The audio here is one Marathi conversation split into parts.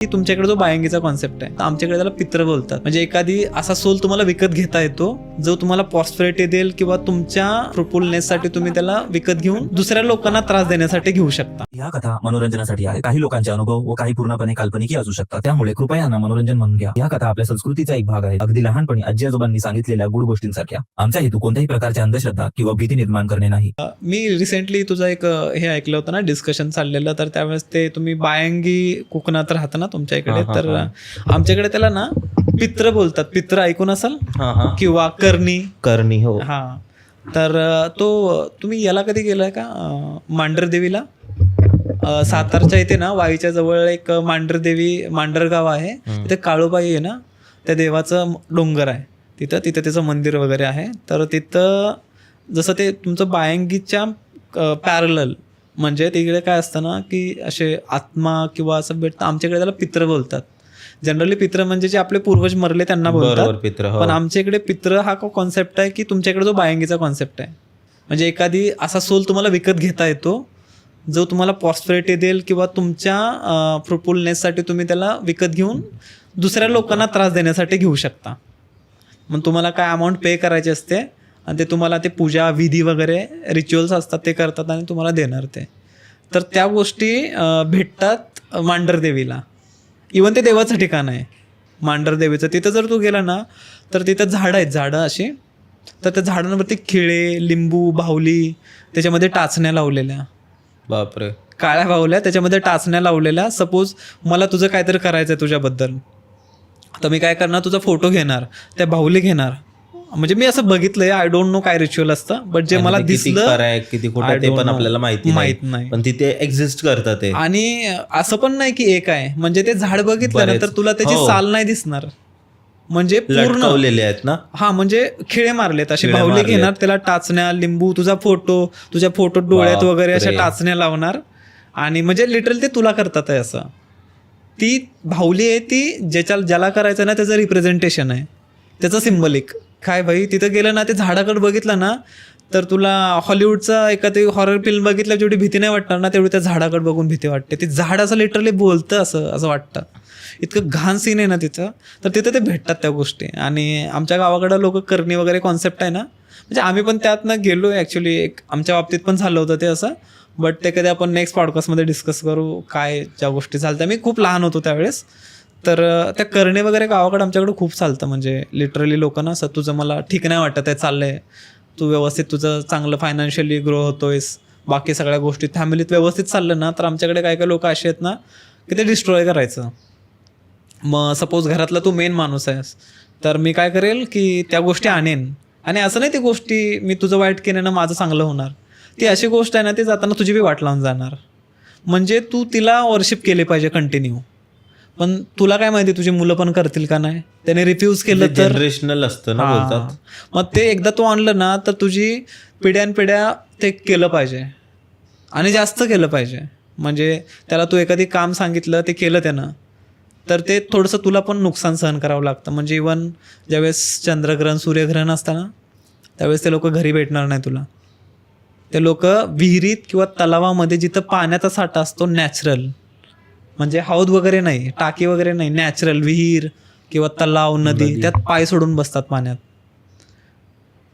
की तुमच्याकडे जो बायंगीचा कॉन्सेप्ट आहे, आमच्याकडे त्याला पित्र बोलतात. म्हणजे एखादी असा सोल तुम्हाला विकत घेता येतो जो तुम्हाला प्रॉस्पेरिटी देईल किंवा तुमच्या फ्रुटफुलनेससाठी तुम्ही त्याला विकत घेऊन दुसऱ्या लोकांना त्रास देण्यासाठी घेऊ शकता. या कथा मनोरंजनासाठी आहे. काही लोकांचे अनुभव व काही पूर्णपणे काल्पनिक असू शकतात. त्यामुळे कृपया यांना मनोरंजन म्हणून घ्या. या कथा आपल्या संस्कृतीचा एक भाग आहे. अगदी लहानपणी आजी आजोबांनी सांगितलेल्या गुड गोष्टींसारख्या. आमचा हेतू कोणत्याही प्रकारच्या अंधश्रद्धा किंवा भीती निर्माण करणे नाही. मी रिसेंटली तुझा एक हे ऐकलं होतं ना, डिस्कशन चाललेलं, तर त्यावेळेस ते तुम्ही बायंगी कोकणात राहता ना तुमच्या इकडे, तर आमच्याकडे त्याला ना पित्र बोलतात. पित्र ऐकून असाल किंवा करणी. हो. हा, तर तो तुम्ही याला कधी गेलाय का, मांढरदेवीला? सातारच्या इथे ना वाईच्या जवळ एक मांढर गाव आहे. तिथे काळूबाई आहे ना, त्या देवाचं डोंगर आहे तिथं त्याचं मंदिर वगैरे आहे. तर तिथं जसं ते तुमचं बायंगीच्या पॅरलल, म्हणजे तिकडे काय असतं ना की असे आत्मा किंवा असं भेटतं. आमच्याकडे त्याला पित्र बोलतात. जनरली पित्र म्हणजे जे आपले पूर्वज मरले त्यांना बोलतात, पित्र. पण आमच्या इकडे पित्र हा कॉन्सेप्ट आहे की तुमच्याकडे जो बायंगीचा कॉन्सेप्ट आहे, म्हणजे एखादी असा सोल तुम्हाला विकत घेता येतो जो तुम्हाला प्रॉस्पेरिटी देईल किंवा तुमच्या फ्रुटफुलनेससाठी तुम्ही त्याला विकत घेऊन दुसऱ्या लोकांना त्रास देण्यासाठी घेऊ शकता. मग तुम्हाला काय अमाऊंट पे करायची असते आणि ते तुम्हाला ते पूजा विधी वगैरे रिच्युअल्स असतात ते करतात आणि तुम्हाला देणार ते. तर त्या गोष्टी भेटतात मांढरदेवीला. इवन ते देवाचं ठिकाण आहे मांढरदेवीचं. तिथं जर तू गेला ना तर तिथं झाडं अशी, तर त्या झाडांवरती खिळे, लिंबू, बाहुली, त्याच्यामध्ये टाचण्या लावलेल्या, बापरे, काळ्या बाहुल्या, त्याच्यामध्ये टाचण्या लावलेल्या. सपोज मला तुझं काहीतरी करायचं आहे तुझ्याबद्दल, तर मी काय करणार, तुझा फोटो घेणार, त्या बाहुली घेणार. म्हणजे मी असं बघितलंय, आय डोंट नो काय रिच्युअल असतं, बट जे मला दिसलं, किती खोटं ते पण आपल्याला माहित नाही, पण तिथे एक्झिस्ट करतात ते. आणि असं पण नाही की एक आहे, म्हणजे ते झाड बघितल्यानंतर तुला त्याची साल नाही दिसणार, म्हणजे पूर्ण आहेत ना. हा, म्हणजे खिळे मारलेत असे. बाहुली घेणार, त्याला टाचण्या, लिंबू, तुझा फोटो डोळ्यात वगैरे अशा टाचण्या लावणार. आणि म्हणजे लिटरली ते तुला करतात आहे असं. ती बाहुली आहे ती ज्याला करायचं ना त्याचं रिप्रेझेंटेशन आहे, त्याचं सिम्बॉलिक. काय भाई, तिथं गेलं ना, ते झाडाकडे बघितलं ना तर तुला हॉलिवूडचा एखादी हॉरर फिल्म बघितल्या जेवढी भीती नाही वाटणार ना, तेवढी त्या झाडाकडे बघून भीती वाटते. ते झाड असं लिटरली बोलतं असं वाटतं. इतकं घाण सीन आहे ना तिथं. तर तिथं ते भेटतात त्या गोष्टी. आणि आमच्या गावाकडं लोक करणी वगैरे कॉन्सेप्ट आहे ना, म्हणजे आम्ही पण त्यातनं गेलो आहे ॲक्च्युली. एक आमच्या बाबतीत पण झालं होतं ते असं, बट ते कधी आपण नेक्स्ट पॉडकास्टमध्ये डिस्कस करू काय ज्या गोष्टी चालत्या. मी खूप लहान होतो त्यावेळेस. तर त्या करणे वगैरे गावाकडे आमच्याकडे खूप चालतं. म्हणजे लिटरली लोक ना, असं तुझं मला ठीक नाही वाटत आहे, चाललंय तू व्यवस्थित, तुझं चांगलं फायनान्शियली ग्रो होतोयस, बाकी सगळ्या गोष्टी फॅमिलीत व्यवस्थित चाललं ना, तर आमच्याकडे काय लोक असे आहेत ना की ते डिस्ट्रॉय करायचं. मग सपोज घरातला तू मेन माणूस आहेस, तर मी काय करेल की त्या गोष्टी आणेन. आणि असं नाही ती गोष्टी मी तुझं वाईट केल्यानं माझं चांगलं होणार. ती अशी गोष्ट आहे ना, ती जाताना तुझी बी वाट लावून जाणार. म्हणजे तू तिला वर्शिप केले पाहिजे कंटिन्यू. पण तुला काय माहिती तुझी मुलं पण करतील का नाही. त्याने रिफ्यूज केलं तर जनरेशनल असतं ना बोलतात. मग ते एकदा तू आणलं ना तर तुझी पिढ्यानपिढ्या ते केलं पाहिजे आणि जास्त केलं पाहिजे. म्हणजे त्याला तू एखादी काम सांगितलं, ते केलं त्यानं, तर ते थोडंसं तुला पण नुकसान सहन करावं लागतं. म्हणजे इवन ज्यावेळेस चंद्रग्रहण, सूर्यग्रहण असतं ना, त्यावेळेस ते लोक घरी भेटणार नाही तुला. ते लोक विहिरीत किंवा तलावामध्ये जिथं पाण्याचा साठा असतो नॅचरल, म्हणजे हौद वगैरे नाही, टाकी वगैरे नाही, नॅचरल विहीर किंवा तलाव, नदी, त्यात पाय सोडून बसतात पाण्यात.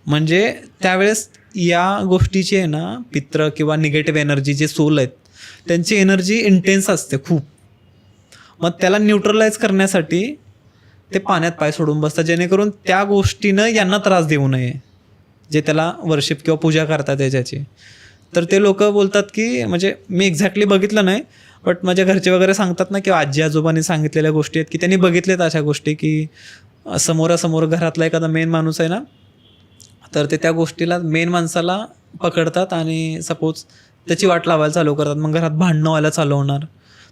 म्हणजे त्यावेळेस या गोष्टीची आहे ना, पित्र किंवा निगेटिव्ह एनर्जी जे सोल आहेत त्यांची एनर्जी इंटेन्स असते खूप. मग त्याला न्यूट्रलाइज करण्यासाठी ते पाण्यात पाय सोडून बसतात, जेणेकरून त्या गोष्टीनं यांना त्रास देऊ नये जे त्याला वर्शिप किंवा पूजा करतात त्याच्याची. तर ते लोक बोलतात की, म्हणजे मी एक्झॅक्टली बघितलं नाही, बट माझ्या घरचे वगैरे सांगतात ना की आजी आजोबांनी सांगितलेल्या गोष्टी आहेत की त्यांनी बघितलेत अशा गोष्टी की समोरासमोर घरातला एखादा मेन माणूस आहे ना, तर ते त्या गोष्टीला, मेन माणसाला पकडतात आणि सपोज त्याची वाट लावायला चालू करतात. मग घरात भांडणं व्हायला चालू होणार,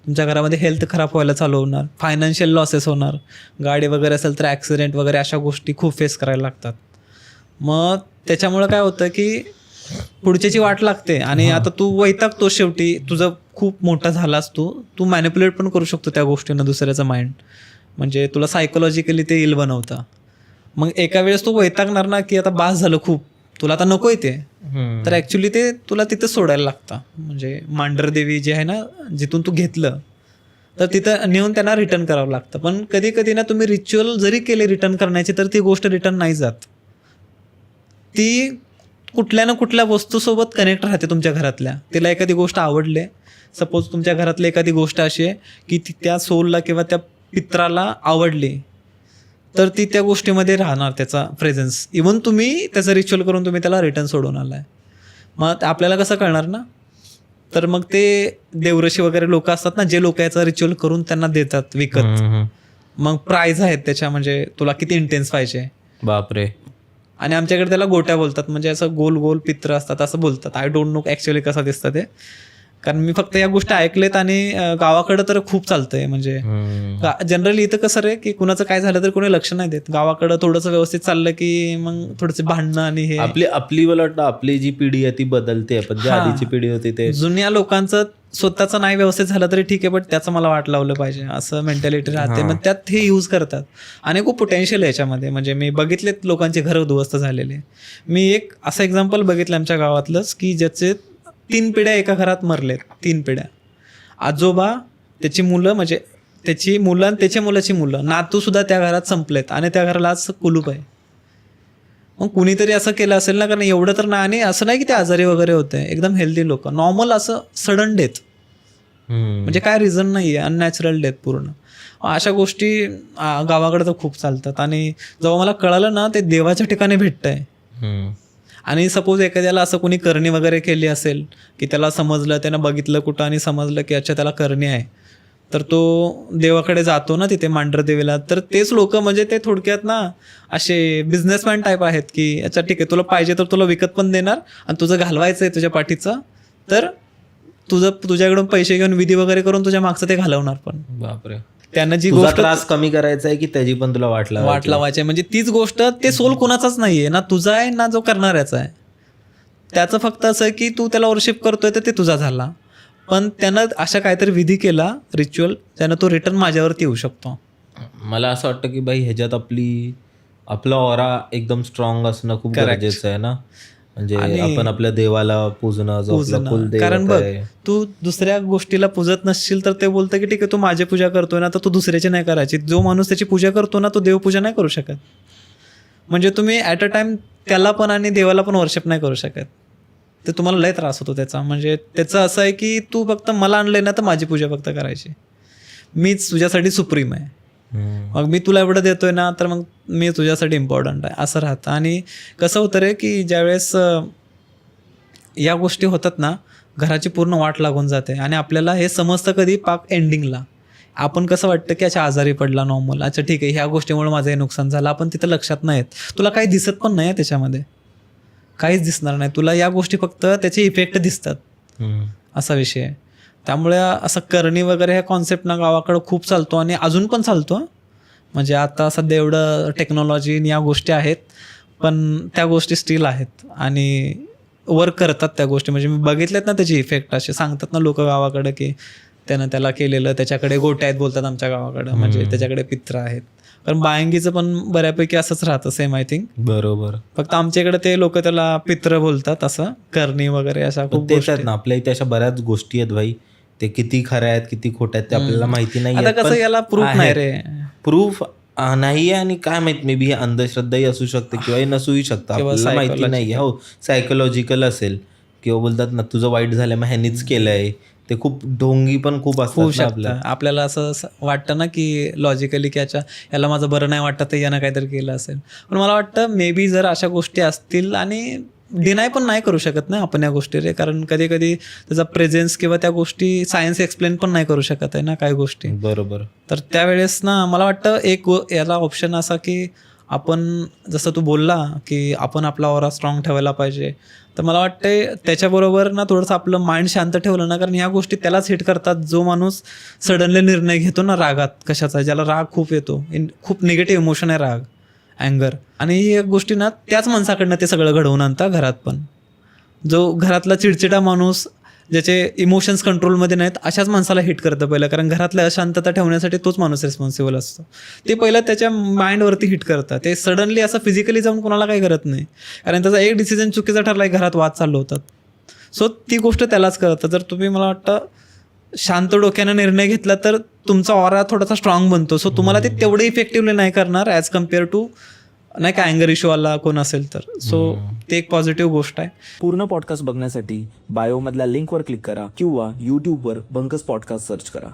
तुमच्या घरामध्ये हेल्थ खराब व्हायला चालू होणार, फायनान्शियल लॉसेस होणार, गाडी वगैरे असेल तर ॲक्सिडेंट वगैरे अशा गोष्टी खूप फेस करायला लागतात. मग त्याच्यामुळं काय होतं की पुढच्याची वाट लागते. आणि आता तू वैतागतो शेवटी, तुझं खूप मोठा झालास, तू मॅनिप्युलेट पण करू शकतो त्या गोष्टीनं दुसऱ्याचं माइंड. म्हणजे तुला सायकोलॉजिकली ते इल बनवतं. मग एका वेळेस तू वैतागणार ना की आता बास झालं खूप, तुला आता नको येते, तर ॲक्च्युली ते तुला तिथं सोडायला लागतं. म्हणजे मांढरदेवी जे आहे ना, जिथून तू घेतलं, तर तिथं नेऊन त्यांना रिटर्न करावं लागतं. पण कधी कधी ना तुम्ही रिच्युअल जरी केले रिटर्न करण्याची तर ती गोष्ट रिटर्न नाही जात. ती कुठल्या ना कुठल्या वस्तूसोबत कनेक्ट राहते तुमच्या घरातल्या. तिला एखादी गोष्ट आवडले, सपोज तुमच्या घरातली एखादी गोष्ट अशी आहे की ती त्या सोलला किंवा त्या पित्राला आवडली, तर ती त्या गोष्टीमध्ये राहणार त्याचा प्रेझेन्स. इव्हन तुम्ही त्याचं रिच्युअल करून तुम्ही त्याला रिटर्न सोडून आलाय. मग आपल्याला कसं कळणार ना? तर मग ते देवऋषी वगैरे लोक असतात ना, जे लोक याचा रिच्युअल करून त्यांना देतात विकत. मग प्राइज आहेत त्याच्या, म्हणजे तुला किती इंटेन्स पाहिजे. बापरे. आणि आमच्याकडे त्याला गोट्या बोलतात, म्हणजे असं गोल गोल पित्र असतात असं बोलतात. आय डोंट नो ॲक्च्युअली कसं दिसतं ते, कारण मी फक्त या गोष्टी ऐकलेत. आणि गावाकडं तर खूप चालतंय. म्हणजे जनरली इथं कसं रे की कुणाचं काय झालं तर कोणी लक्ष नाही देत. गावाकडं थोडंसं व्यवस्थित चाललं की मग थोडंसे भांडणं आणि हे. आपली मला वाटतं आपली जी पिढी आहे ती बदलते, पण जी आधीची पिढी होती ते जुन्या लोकांचं स्वतःचं नाही व्यवस्थित झालं तरी ठीक आहे, पण त्याचं मला वाट लावलं पाहिजे असं मेंटॅलिटी राहते. मग त्यात हे यूज करतात. आणि खूप पोटेन्शियल आहे याच्यामध्ये. म्हणजे मी बघितलेत लोकांचे घर उद्ध्वस्त झालेले. मी एक असं एक्झाम्पल बघितलं आमच्या गावातलंच की ज्याचे 3 पिढ्या एका घरात मरलेत. 3 पिढ्या. आजोबा, त्याची मुलं, म्हणजे त्याची मुलं आणि त्याच्या मुलाची मुलं, नातू सुद्धा त्या घरात संपलेत. आणि त्या घराला आज कुलूप आहे. मग कुणीतरी असं केलं असेल ना, कारण एवढं तर नाही. आणि असं नाही की ते आजारी वगैरे होते, एकदम हेल्दी लोक, नॉर्मल असं सडन डेथ, म्हणजे काय रिझन नाही आहे, अननॅचरल डेथ पूर्ण. अशा गोष्टी गावाकडे तर खूप चालतात. आणि जेव्हा मला कळलं ना ते देवाच्या ठिकाणी भेटतंय. आणि सपोज एखाद्याला असं कोणी करणी वगैरे केली असेल की त्याला समजलं, त्यानं बघितलं कुठं आणि समजलं की अच्छा त्याला करणी आहे, तर तो देवाकडे जातो ना तिथे मांढर देवीला. तर तेच लोक म्हणजे ते थोडक्यात ना असे बिझनेसमॅन टाईप आहेत की अच्छा ठीक आहे, तुला पाहिजे तर तुला विकत पण देणार, आणि तुझं घालवायचं आहे तुझ्या पाठीचं, तर तुझ्याकडून पैसे घेऊन विधी वगैरे करून तुझ्या मागचं ते घालवणार पण. बापरे. त्यांना जी गोष्ट गोष्ट त्रास कमी करायचा आहे की त्याची पण तुला वाट लावायची, म्हणजे तीच गोष्ट ते सोल कोणाचाच नाहीये ना, तुझा आहे ना जो करणाऱ्याचा आहे. त्याचं फक्त असं की तू त्याला वर्शिप करतोय तर ते तुझा झाला, पण त्यानं अशा काहीतरी विधी केला रिच्युअल, त्यानं तो रिटर्न माझ्यावरती येऊ शकतो. मला असं वाटतं की बाई ह्याच्यात आपला ऑरा एकदम स्ट्रॉंग असणं खूप गरजेचं आहे ना. म्हणजे आपण आपल्या देवाला पूजणं, जो आपला कुलदैवत कारण बघ आहे. तू दुसऱ्या गोष्टीला पूजत नसशील तर ते बोलतं की ठीक आहे तू माझी पूजा करतोय ना, तर तू दुसऱ्याची नाही करायची. जो माणूस त्याची पूजा करतो ना तो देवपूजा नाही करू शकत. म्हणजे तुम्ही ॲट अ टाइम त्याला पण आणि देवाला पण वर्शिप नाही करू शकत. ते तुम्हाला लय त्रास होतो त्याचा. म्हणजे त्याचं असं आहे की तू फक्त मला आणलंय ना तर माझी पूजा फक्त करायची, मीच तुझ्यासाठी सुप्रीम आहे. मग मी तुला एवढं देतोय ना तर मग मी तुझ्यासाठी इम्पॉर्टंट आहे असं राहतं. आणि कसं होतं रे की ज्यावेळेस या गोष्टी होतात ना, घराची पूर्ण वाट लागून जाते. आणि आपल्याला हे समजतं कधी पाक एंडिंगला. आपण कसं वाटतं की अच्छा आजारी पडला नॉर्मल, अच्छा ठीक आहे ह्या गोष्टीमुळे माझं हे नुकसान झालं, आपण तिथं लक्षात नाही येत. तुला काही दिसत पण नाही त्याच्यामध्ये, काहीच दिसणार नाही तुला. या गोष्टी फक्त त्याचे इफेक्ट दिसतात, असा विषय आहे. त्यामुळे असं करणी वगैरे ह्या कॉन्सेप्ट ना गावाकडं खूप चालतो आणि अजून पण चालतो. म्हणजे आता सध्या एवढं टेक्नॉलॉजी या गोष्टी आहेत, पण त्या गोष्टी स्टील आहेत आणि वर्क करतात त्या गोष्टी. म्हणजे मी बघितलेत ना त्याची इफेक्ट. असे सांगतात ना लोक गावाकडं की त्यानं त्याला केलेलं, त्याच्याकडे गोट्या आहेत बोलतात आमच्या गावाकडं, म्हणजे त्याच्याकडे पित्र आहेत. कारण बायंगीचं पण बऱ्यापैकी असंच राहतं, सेम आय थिंक. बरोबर. फक्त आमच्या इकडे ते लोक त्याला पित्र बोलतात, असं करणी वगैरे अशा खूप गोष्टी आहेत ना. आपल्या इथे अशा बऱ्याच गोष्टी आहेत भाई, ते किती खऱ्या आहेत किती खोट्या आहेत ते आपल्याला माहिती नाही. आता कसं याला प्रूफ नाही रे, प्रूफ नाही आहे. आणि काय माहित, मे बी अंधश्रद्धाही असू शकते किंवा नसूही शकतं, आपल्याला माहिती नाही. हो, सायकोलॉजिकल असेल किंवा बोलतात ना तुझं वाईट झालं मग ह्यानीच केलंय. ते खूप ढोंगी पण खूप असतात. आपल्याला असं वाटतं ना की लॉजिकली की अच्छा याला माझं बरं नाही वाटतं तर यानं काहीतरी केलं असेल. पण मला वाटतं मे बी जर अशा गोष्टी असतील, आणि डिनाय पण नाही करू शकत ना आपण या गोष्टी रे, कारण कधी कधी त्याचा प्रेझेन्स किंवा त्या गोष्टी सायन्स एक्सप्लेन पण नाही करू शकत आहे ना काही गोष्टी. बरोबर. तर त्यावेळेस ना मला वाटतं एक याला ऑप्शन असा की आपण जसं तू बोलला की आपण आपला ऑरा स्ट्रॉंग ठेवायला पाहिजे, तर मला वाटतं त्याच्याबरोबर ना थोडंसं आपलं माइंड शांत ठेवलं ना, कारण ह्या गोष्टी त्यालाच हिट करतात जो माणूस सडनली निर्णय घेतो ना रागात कशाचा, ज्याला राग खूप येतो, खूप निगेटिव्ह इमोशन आहे राग, अँगर. आणि ही गोष्टी ना त्याच माणसाकडनं ते सगळं घडवून आणतात घरात पण. जो घरातला चिडचिडा माणूस ज्याचे इमोशन्स कंट्रोलमध्ये नाहीत अशाच माणसाला हिट करतं पहिलं, कारण घरातल्या अशांतता ठेवण्यासाठी तोच माणूस रिस्पॉन्सिबल असतो. ते पहिलं त्याच्या माइंडवरती हिट करतं. ते सडनली असं फिजिकली जाऊन कोणाला काही करत नाही, कारण त्याचा एक डिसिजन चुकीचा ठरला घरात वाद चालू होतात. सो ती गोष्ट त्यालाच करतं. जर तुम्ही मला वाटतं शांत डोक्यानं निर्णय घेतला तर तुमचा ऑरा थोडासा स्ट्रॉंग बनतो. सो तुम्हाला ते तेवढे इफेक्टिव्हली नाही करणार ॲज कम्पेअर टू नाही का अँगर इश्यू आला कोण असेल तर. सो ते एक पॉझिटिव्ह गोष्ट आहे. पूर्ण पॉडकास्ट बघण्यासाठी बायोमधल्या लिंकवर क्लिक करा किंवा युट्यूबवर बंकस पॉडकास्ट सर्च करा.